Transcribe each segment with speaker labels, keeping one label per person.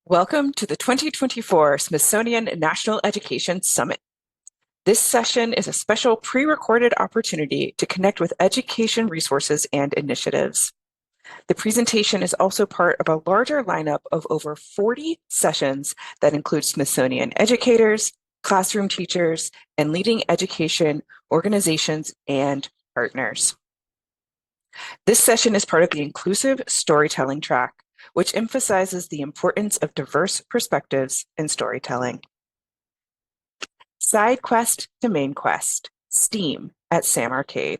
Speaker 1: Welcome to the 2024 Smithsonian National Education Summit. This session is a special pre-recorded opportunity to connect with education resources and initiatives. The presentation is also part of a larger lineup of over 40 sessions that include Smithsonian educators, classroom teachers, and leading education organizations and partners. This session is part of the Inclusive Storytelling track, which emphasizes the importance of diverse perspectives in storytelling. Side quest to main quest, STEAM at Sam Arcade.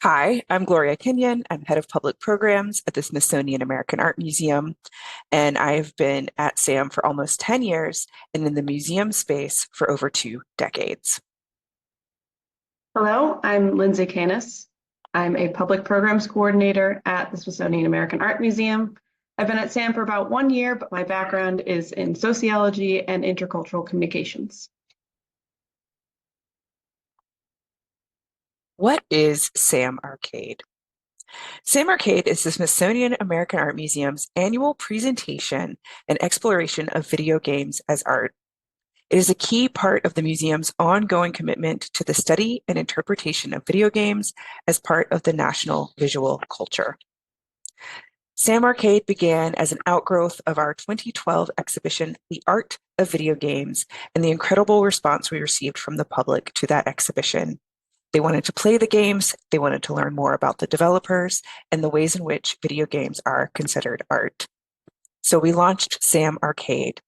Speaker 1: Hi, I'm Gloria Kenyon. I'm head of public programs at the Smithsonian American Art Museum, and I've been at SAM for almost 10 years and in the museum space for over 2 decades.
Speaker 2: Hello, I'm Lindsay Canis. I'm a public programs coordinator at the Smithsonian American Art Museum. I've been at SAM for about 1 year, but my background is in sociology and intercultural communications.
Speaker 1: What is Sam Arcade? Sam Arcade is the Smithsonian American Art Museum's annual presentation and exploration of video games as art. It is a key part of the museum's ongoing commitment to the study and interpretation of video games as part of the national visual culture. Sam Arcade began as an outgrowth of our 2012 exhibition, The Art of Video Games, and the incredible response we received from the public to that exhibition. They wanted to play the games, they wanted to learn more about the developers, and the ways in which video games are considered art. So we launched Sam Arcade.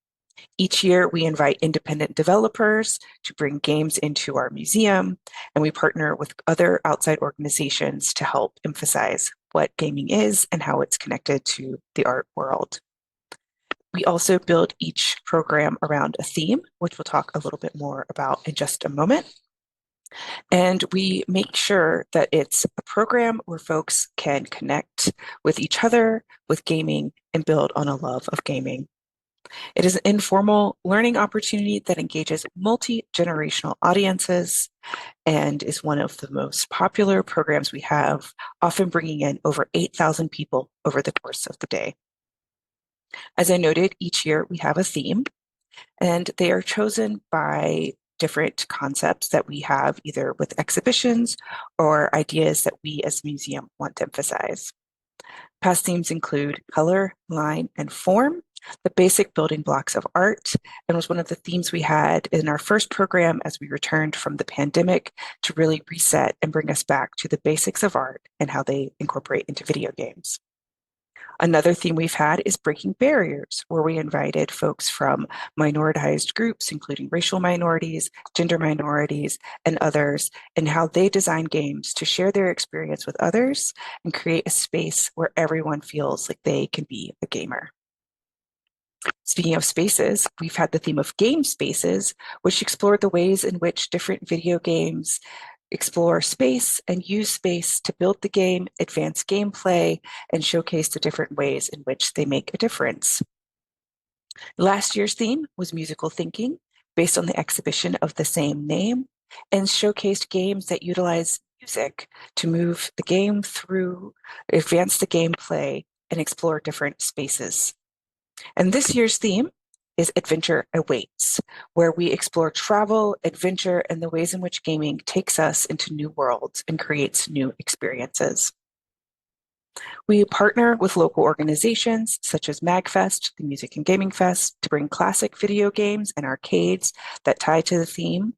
Speaker 1: Each year, we invite independent developers to bring games into our museum, and we partner with other outside organizations to help emphasize what gaming is and how it's connected to the art world. We also build each program around a theme, which we'll talk a little bit more about in just a moment. And we make sure that it's a program where folks can connect with each other, with gaming, and build on a love of gaming. It is an informal learning opportunity that engages multi-generational audiences and is one of the most popular programs we have, often bringing in over 8,000 people over the course of the day. As I noted, each year we have a theme, and they are chosen by different concepts that we have either with exhibitions or ideas that we as a museum want to emphasize. Past themes include color, line, and form, the basic building blocks of art, and was one of the themes we had in our first program as we returned from the pandemic to really reset and bring us back to the basics of art and how they incorporate into video games. Another theme we've had is breaking barriers, where we invited folks from minoritized groups, including racial minorities, gender minorities, and others, and how they design games to share their experience with others and create a space where everyone feels like they can be a gamer. Speaking of spaces, we've had the theme of game spaces, which explored the ways in which different video games explore space and use space to build the game, advance gameplay, and showcase the different ways in which they make a difference. Last year's theme was musical thinking, based on the exhibition of the same name, and showcased games that utilize music to move the game through, advance the gameplay, and explore different spaces. And this year's theme is Adventure Awaits, where we explore travel, adventure, and the ways in which gaming takes us into new worlds and creates new experiences. We partner with local organizations such as MagFest, the Music and Gaming Fest, to bring classic video games and arcades that tie to the theme.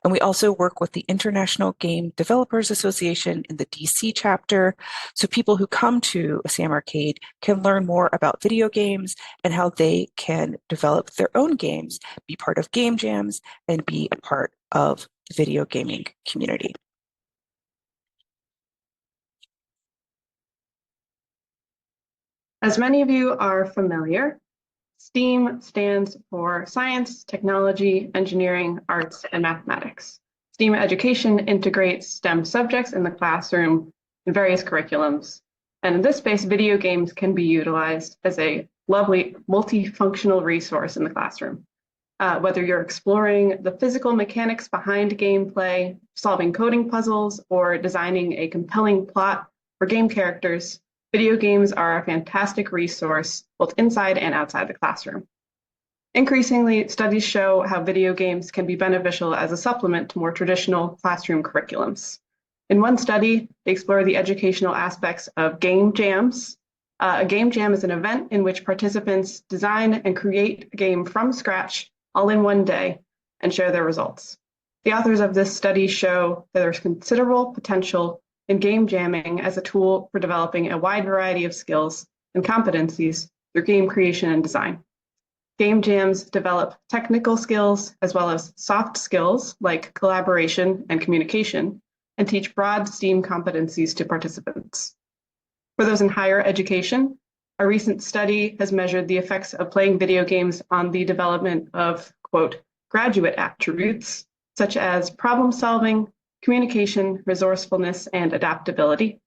Speaker 1: And we also work with the International Game Developers Association in the DC chapter, so people who come to a Sam Arcade can learn more about video games and how they can develop their own games, be part of game jams, and be a part of the video gaming community.
Speaker 2: As many of you are familiar, STEAM stands for Science, Technology, Engineering, Arts, and Mathematics. STEAM education integrates STEM subjects in the classroom in various curriculums. And in this space, video games can be utilized as a lovely multifunctional resource in the classroom. Whether you're exploring the physical mechanics behind gameplay, solving coding puzzles, or designing a compelling plot for game characters, Video games are a fantastic resource both inside and outside the classroom. Increasingly, studies show how video games can be beneficial as a supplement to more traditional classroom curriculums. In one study, they explore the educational aspects of game jams. A game jam is an event in which participants design and create a game from scratch all in one day and share their results. The authors of this study show that there's considerable potential in game jamming as a tool for developing a wide variety of skills and competencies through game creation and design. Game jams develop technical skills as well as soft skills like collaboration and communication, and teach broad STEAM competencies to participants. For those in higher education, a recent study has measured the effects of playing video games on the development of, quote, graduate attributes, such as problem solving, communication, resourcefulness, and adaptability.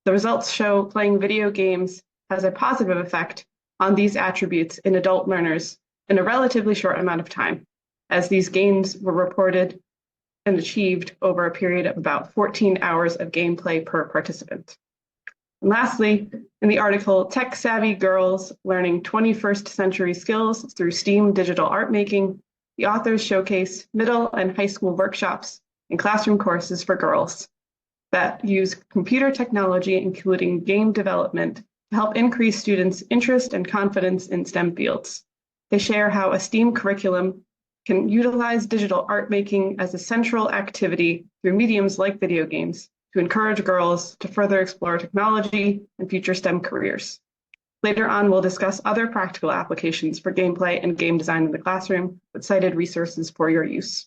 Speaker 2: The results show playing video games has a positive effect on these attributes in adult learners in a relatively short amount of time, as these gains were reported and achieved over a period of about 14 hours of gameplay per participant. And lastly, in the article, Tech Savvy Girls Learning 21st Century Skills Through STEAM Digital Art Making, the authors showcase middle and high school workshops and classroom courses for girls that use computer technology, including game development, to help increase students' interest and confidence in STEM fields. They share how a STEAM curriculum can utilize digital art making as a central activity through mediums like video games to encourage girls to further explore technology and future STEM careers. Later on, we'll discuss other practical applications for gameplay and game design in the classroom with cited resources for your use.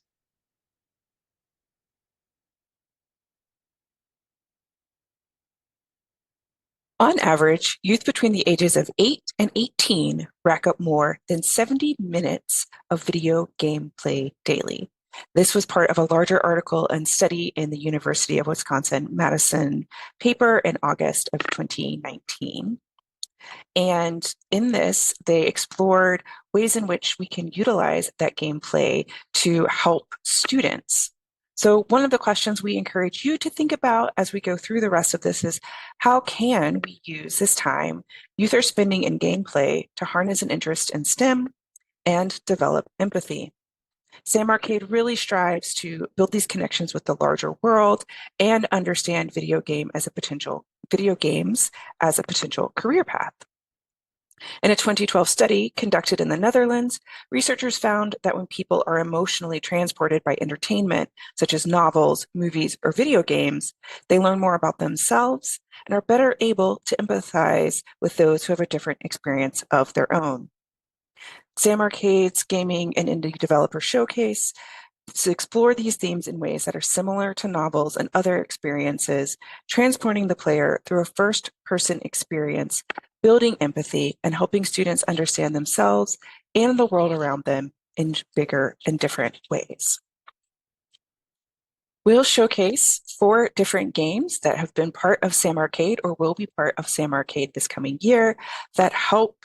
Speaker 1: On average, youth between the ages of 8 and 18 rack up more than 70 minutes of video game play daily. This was part of a larger article and study in the University of Wisconsin-Madison paper in August of 2019. And in this, they explored ways in which we can utilize that gameplay to help students. So one of the questions we encourage you to think about as we go through the rest of this is, how can we use this time youth are spending in gameplay to harness an interest in STEM and develop empathy? Sam Arcade really strives to build these connections with the larger world and understand video games as a potential career path. In a 2012 study conducted in the Netherlands, researchers found that when people are emotionally transported by entertainment, such as novels, movies, or video games, they learn more about themselves and are better able to empathize with those who have a different experience of their own. Sam Arcade's Gaming and Indie Developer Showcase to explore these themes in ways that are similar to novels and other experiences, transporting the player through a first-person experience, building empathy, and helping students understand themselves and the world around them in bigger and different ways. We'll showcase 4 different games that have been part of Sam Arcade or will be part of Sam Arcade this coming year that help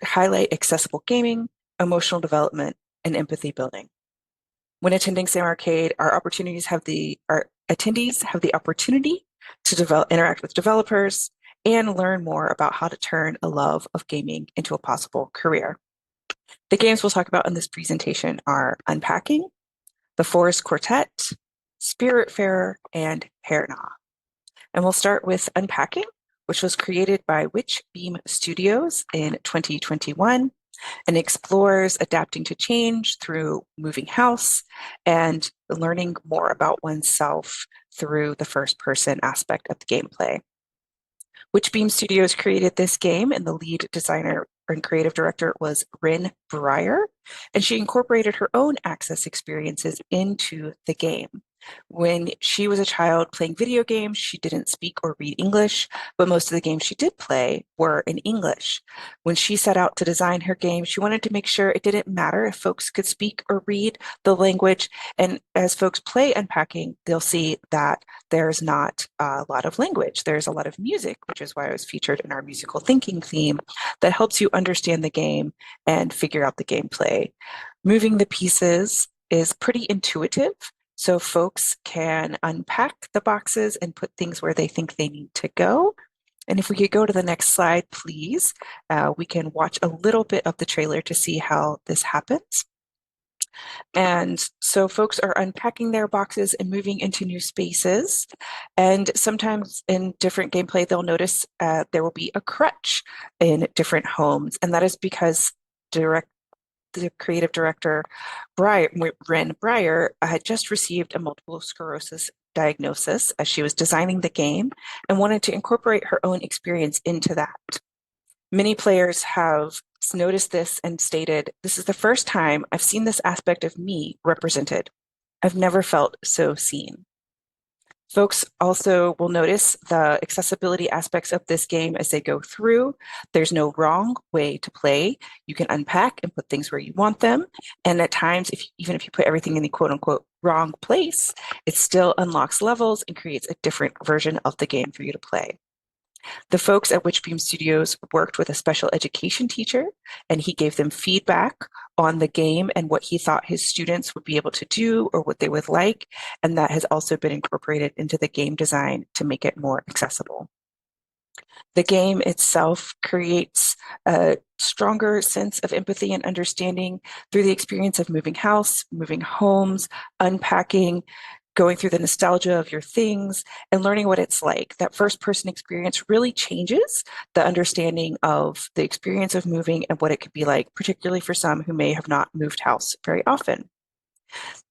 Speaker 1: highlight accessible gaming, emotional development, and empathy building. When attending Sam Arcade, our attendees have the opportunity to interact with developers and learn more about how to turn a love of gaming into a possible career. The games we'll talk about in this presentation are Unpacking, The Forest Quartet, Spiritfarer, and Herna. And we'll start with Unpacking, which was created by Witchbeam Studios in 2021 and explores adapting to change through moving house and learning more about oneself through the first-person aspect of the gameplay. Witchbeam Studios created this game, and the lead designer and creative director was Rin Breyer, and she incorporated her own Access experiences into the game. When she was a child playing video games, she didn't speak or read English, but most of the games she did play were in English. When she set out to design her game, she wanted to make sure it didn't matter if folks could speak or read the language. And as folks play Unpacking, they'll see that there's not a lot of language. There's a lot of music, which is why I was featured in our musical thinking theme that helps you understand the game and figure out the gameplay. Moving the pieces is pretty intuitive. So folks can unpack the boxes and put things where they think they need to go. And if we could go to the next slide, please, we can watch a little bit of the trailer to see how this happens. And so folks are unpacking their boxes and moving into new spaces. And sometimes in different gameplay, they'll notice there will be a crutch in different homes. And that is because the creative director, Ren Breyer, had just received a multiple sclerosis diagnosis as she was designing the game and wanted to incorporate her own experience into that. Many players have noticed this and stated, "This is the first time I've seen this aspect of me represented. I've never felt so seen." Folks also will notice the accessibility aspects of this game as they go through. There's no wrong way to play. You can unpack and put things where you want them. And at times, even if you put everything in the quote unquote wrong place, it still unlocks levels and creates a different version of the game for you to play. The folks at Witchbeam Studios worked with a special education teacher, and he gave them feedback on the game and what he thought his students would be able to do or what they would like. And that has also been incorporated into the game design to make it more accessible. The game itself creates a stronger sense of empathy and understanding through the experience of moving house, moving homes, unpacking, going through the nostalgia of your things and learning what it's like. That first person experience really changes the understanding of the experience of moving and what it could be like, particularly for some who may have not moved house very often.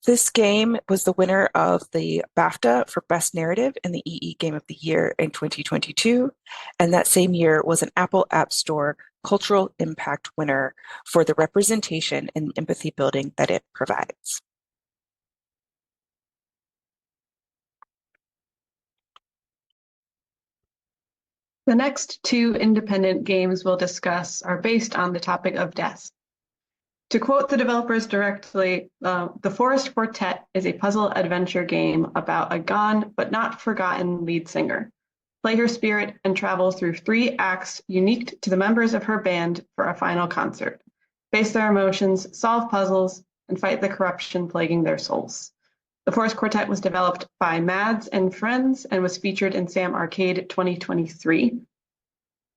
Speaker 1: This game was the winner of the BAFTA for Best Narrative in the EE Game of the Year in 2022. And that same year was an Apple App Store Cultural Impact winner for the representation and empathy building that it provides.
Speaker 2: The next two independent games we'll discuss are based on the topic of death. To quote the developers directly, The Forest Quartet is a puzzle adventure game about a gone but not forgotten lead singer. Play her spirit and travel through 3 acts unique to the members of her band for a final concert. Face their emotions, solve puzzles, and fight the corruption plaguing their souls. The Forest Quartet was developed by Mads and Friends and was featured in Sam Arcade 2023.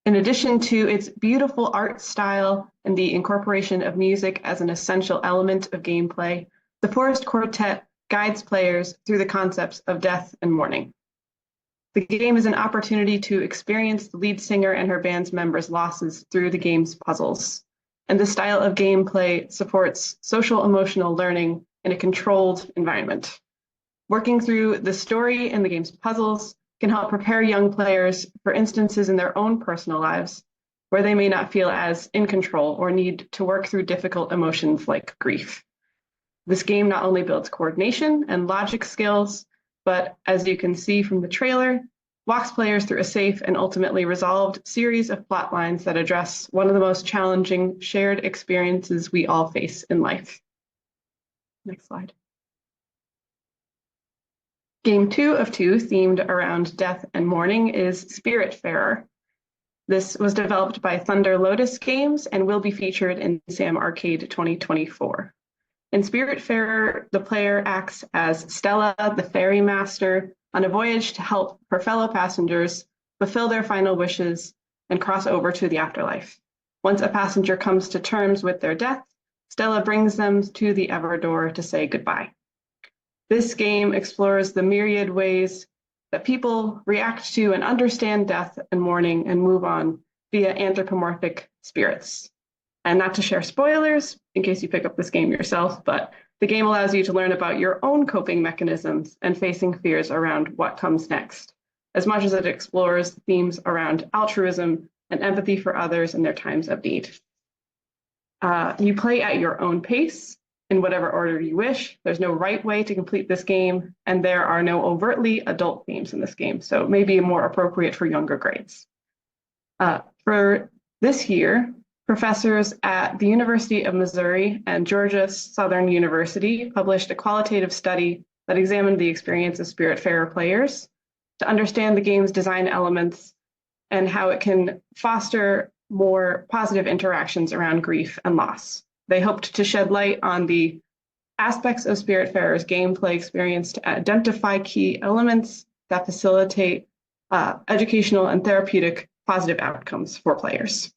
Speaker 2: In addition to its beautiful art style and the incorporation of music as an essential element of gameplay, the Forest Quartet guides players through the concepts of death and mourning. The game is an opportunity to experience the lead singer and her band's members' losses through the game's puzzles. And this style of gameplay supports social emotional learning in a controlled environment. Working through the story and the game's puzzles can help prepare young players for instances in their own personal lives where they may not feel as in control or need to work through difficult emotions like grief. This game not only builds coordination and logic skills, but as you can see from the trailer, walks players through a safe and ultimately resolved series of plot lines that address one of the most challenging shared experiences we all face in life. Next slide. Game 2 of 2, themed around death and mourning, is Spiritfarer. This was developed by Thunder Lotus Games and will be featured in Sam Arcade 2024. In Spiritfarer, the player acts as Stella, the ferry master, on a voyage to help her fellow passengers fulfill their final wishes and cross over to the afterlife. Once a passenger comes to terms with their death, Stella brings them to the Everdoor to say goodbye. This game explores the myriad ways that people react to and understand death and mourning and move on via anthropomorphic spirits. And not to share spoilers in case you pick up this game yourself, but the game allows you to learn about your own coping mechanisms and facing fears around what comes next, as much as it explores themes around altruism and empathy for others in their times of need. You play at your own pace in whatever order you wish. There's no right way to complete this game, and there are no overtly adult themes in this game, so it may be more appropriate for younger grades. For this year, professors at the University of Missouri and Georgia Southern University published a qualitative study that examined the experience of Spiritfarer players to understand the game's design elements and how it can foster more positive interactions around grief and loss. They hoped to shed light on the aspects of Spiritfarer's gameplay experience to identify key elements that facilitate educational and therapeutic positive outcomes for players.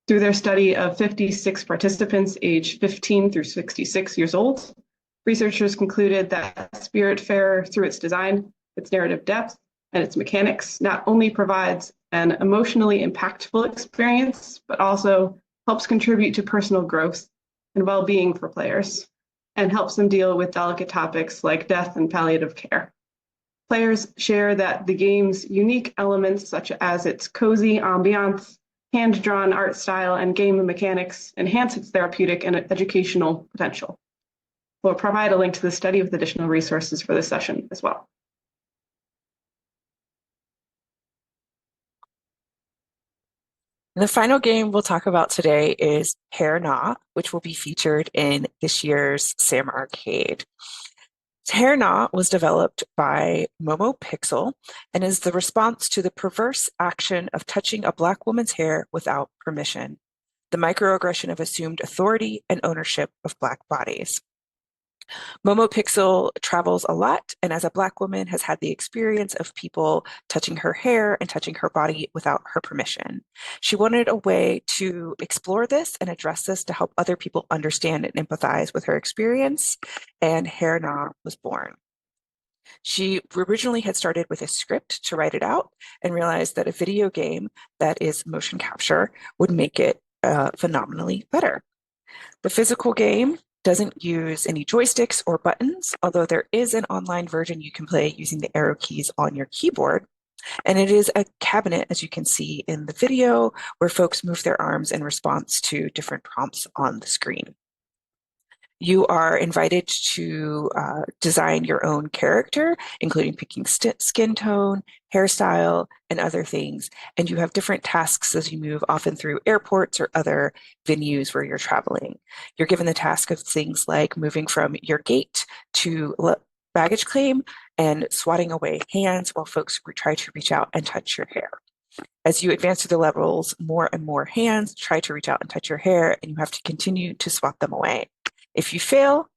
Speaker 2: Through their study of 56 participants aged 15 through 66 years old, researchers concluded that Spiritfarer, through its design, its narrative depth, and its mechanics, not only provides an emotionally impactful experience, but also helps contribute to personal growth and well-being for players, and helps them deal with delicate topics like death and palliative care. Players share that the game's unique elements, such as its cozy ambiance, hand-drawn art style, and game mechanics, enhance its therapeutic and educational potential. We'll provide a link to the study with additional resources for this session as well.
Speaker 1: The final game we'll talk about today is Hair Na, which will be featured in this year's Sam Arcade. Hair Na was developed by Momo Pixel and is the response to the perverse action of touching a Black woman's hair without permission, the microaggression of assumed authority and ownership of Black bodies. Momo Pixel travels a lot, and as a Black woman has had the experience of people touching her hair and touching her body without her permission. She wanted a way to explore this and address this to help other people understand and empathize with her experience, and Hair Na was born. She originally had started with a script to write it out and realized that a video game that is motion capture would make it phenomenally better. The physical game doesn't use any joysticks or buttons, although there is an online version you can play using the arrow keys on your keyboard. And it is a cabinet, as you can see in the video, where folks move their arms in response to different prompts on the screen. You are invited to design your own character, including picking skin tone, hairstyle, and other things. And you have different tasks as you move, often through airports or other venues where you're traveling. You're given the task of things like moving from your gate to baggage claim and swatting away hands while folks try to reach out and touch your hair. As you advance through the levels, more and more hands try to reach out and touch your hair, and you have to continue to swat them away. If you fail,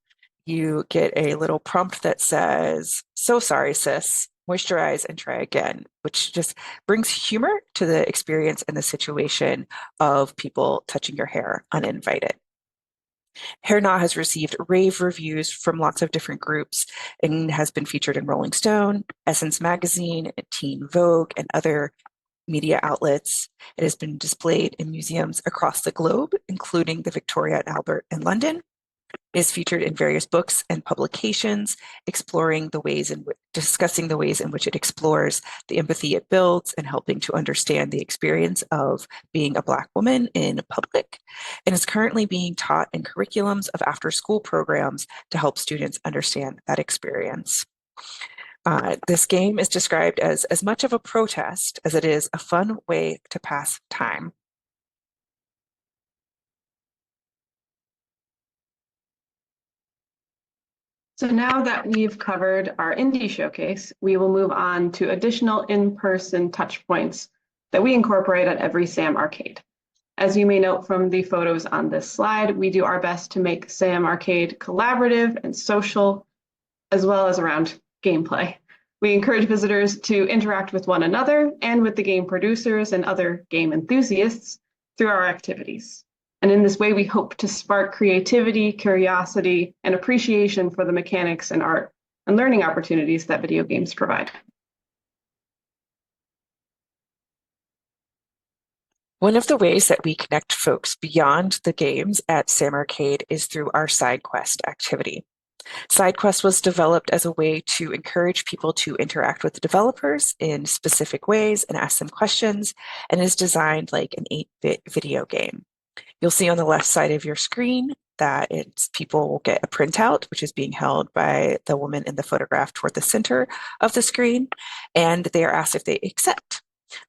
Speaker 1: you get a little prompt that says, "So sorry, sis, moisturize and try again," which just brings humor to the experience and the situation of people touching your hair uninvited. Hair Na has received rave reviews from lots of different groups and has been featured in Rolling Stone, Essence Magazine, Teen Vogue, and other media outlets. It has been displayed in museums across the globe, including the Victoria and Albert in London. It is featured in various books and publications, discussing the ways in which it explores the empathy it builds and helping to understand the experience of being a Black woman in public, and is currently being taught in curriculums of after-school programs to help students understand that experience. This game is described as much of a protest as it is a fun way to pass time.
Speaker 2: So now that we've covered our indie showcase, we will move on to additional in-person touch points that we incorporate at every Sam Arcade. As you may note from the photos on this slide, we do our best to make Sam Arcade collaborative and social, as well as around gameplay. We encourage visitors to interact with one another and with the game producers and other game enthusiasts through our activities. And in this way, we hope to spark creativity, curiosity, and appreciation for the mechanics and art and learning opportunities that video games provide.
Speaker 1: One of the ways that we connect folks beyond the games at Sam Arcade is through our SideQuest activity. SideQuest was developed as a way to encourage people to interact with the developers in specific ways and ask them questions, and is designed like an 8-bit video game. You'll see on the left side of your screen that people will get a printout, which is being held by the woman in the photograph toward the center of the screen, and they are asked if they accept.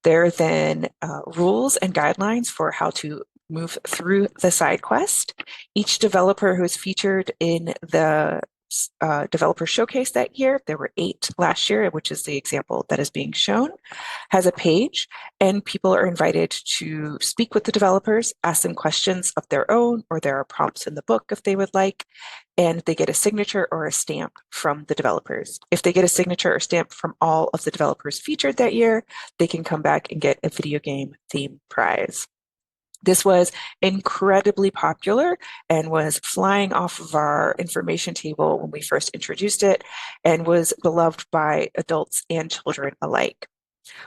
Speaker 1: There are then rules and guidelines for how to move through the side quest. Each developer who is featured in the developer showcase that year. There were 8 last year, which is the example that is being shown, has a page, and people are invited to speak with the developers, ask them questions of their own, or there are prompts in the book if they would like, and they get a signature or a stamp from the developers. If they get a signature or stamp from all of the developers featured that year, they can come back and get a video game theme prize. This was incredibly popular and was flying off of our information table when we first introduced it, and was beloved by adults and children alike.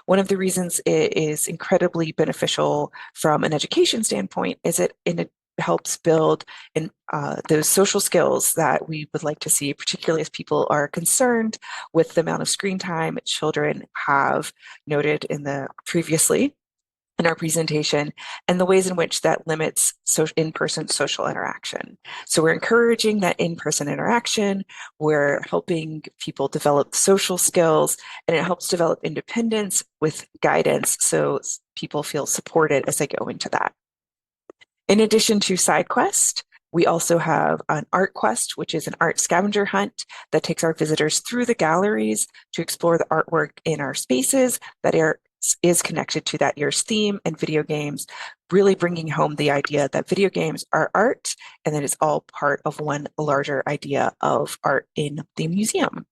Speaker 1: One of the reasons it is incredibly beneficial from an education standpoint is it helps build those social skills that we would like to see, particularly as people are concerned with the amount of screen time children have noted previously in our presentation, and the ways in which that limits in-person social interaction. So we're encouraging that in-person interaction, we're helping people develop social skills, and it helps develop independence with guidance so people feel supported as they go into that. In addition to SideQuest, we also have an Art Quest, which is an art scavenger hunt that takes our visitors through the galleries to explore the artwork in our spaces that is connected to that year's theme and video games, really bringing home the idea that video games are art and that it's all part of one larger idea of art in the museum.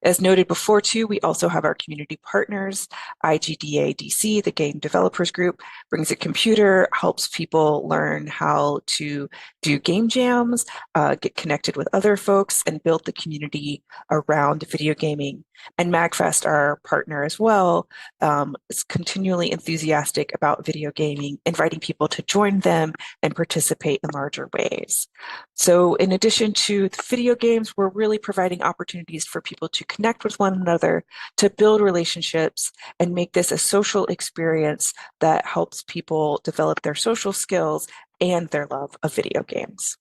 Speaker 1: As noted before too, we also have our community partners. IGDA DC, the Game Developers Group, brings a computer, helps people learn how to do game jams, get connected with other folks, and build the community around video gaming. And MagFest, our partner as well, is continually enthusiastic about video gaming, inviting people to join them and participate in larger ways. So in addition to the video games, we're really providing opportunities for people to connect with one another, to build relationships, and make this a social experience that helps people develop their social skills and their love of video games.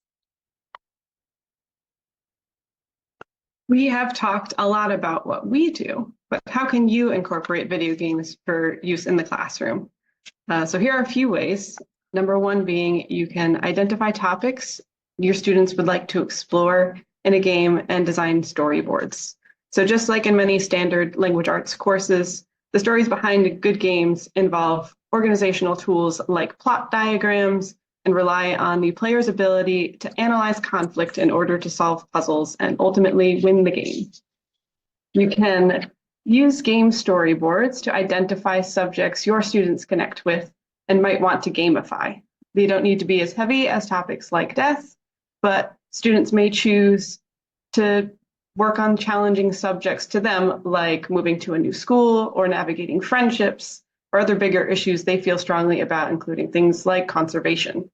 Speaker 2: We have talked a lot about what we do, but how can you incorporate video games for use in the classroom? So here are a few ways. Number one being you can identify topics your students would like to explore in a game and design storyboards. So just like in many standard language arts courses, the stories behind good games involve organizational tools like plot diagrams and rely on the player's ability to analyze conflict in order to solve puzzles and ultimately win the game. You can use game storyboards to identify subjects your students connect with and might want to gamify. They don't need to be as heavy as topics like death, but students may choose to work on challenging subjects to them, like moving to a new school or navigating friendships or other bigger issues they feel strongly about, including things like conservation.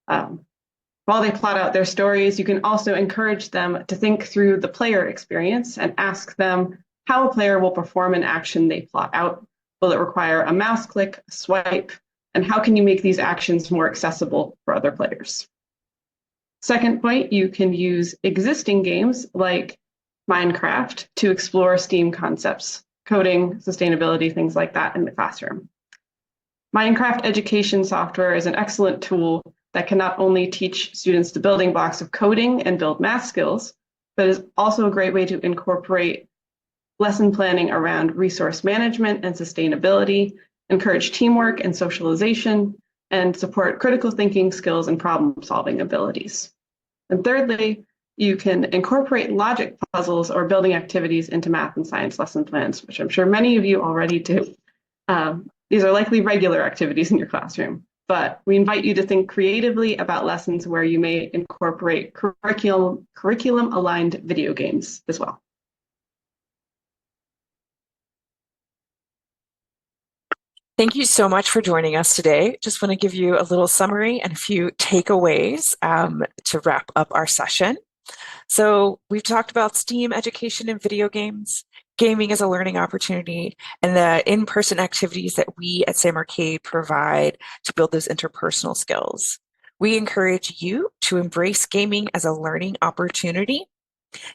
Speaker 2: While they plot out their stories, you can also encourage them to think through the player experience and ask them how a player will perform an action they plot out. Will it require a mouse click, a swipe, and how can you make these actions more accessible for other players? Second point, you can use existing games like Minecraft to explore STEAM concepts, coding, sustainability, things like that in the classroom. Minecraft education software is an excellent tool that can not only teach students the building blocks of coding and build math skills, but is also a great way to incorporate lesson planning around resource management and sustainability, encourage teamwork and socialization, and support critical thinking skills and problem-solving abilities. And thirdly, you can incorporate logic puzzles or building activities into math and science lesson plans, which I'm sure many of you already do. These are likely regular activities in your classroom, but we invite you to think creatively about lessons where you may incorporate curriculum-aligned video games as well.
Speaker 1: Thank you so much for joining us today. Just want to give you a little summary and a few takeaways to wrap up our session. So we've talked about STEAM education in video games, gaming as a learning opportunity, and the in-person activities that we at Sam Arcade provide to build those interpersonal skills. We encourage you to embrace gaming as a learning opportunity,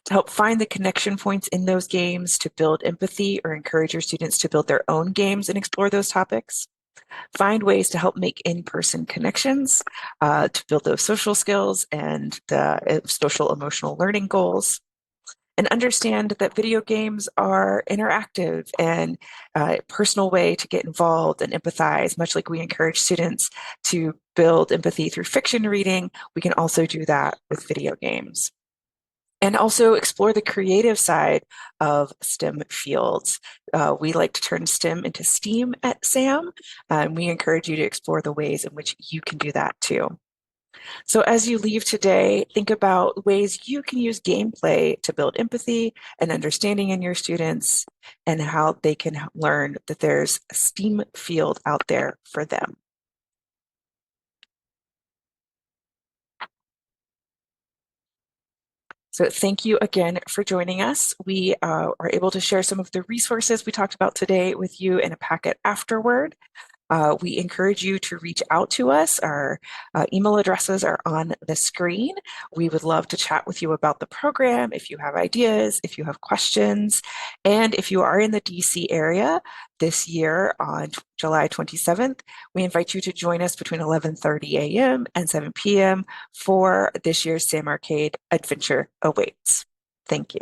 Speaker 1: to help find the connection points in those games, to build empathy or encourage your students to build their own games and explore those topics. Find ways to help make in-person connections to build those social skills and the social emotional learning goals. And understand that video games are interactive and a personal way to get involved and empathize. Much like we encourage students to build empathy through fiction reading, we can also do that with video games. And also explore the creative side of STEM fields. We like to turn STEM into STEAM at SAM, and we encourage you to explore the ways in which you can do that too. So as you leave today, think about ways you can use gameplay to build empathy and understanding in your students and how they can learn that there's a STEAM field out there for them. So thank you again for joining us. We are able to share some of the resources we talked about today with you in a packet afterward. We encourage you to reach out to us. Our email addresses are on the screen. We would love to chat with you about the program if you have ideas, if you have questions, and if you are in the DC area this year on July 27th, we invite you to join us between 11:30 a.m. and 7 p.m. for this year's Sam Arcade Adventure Awaits. Thank you.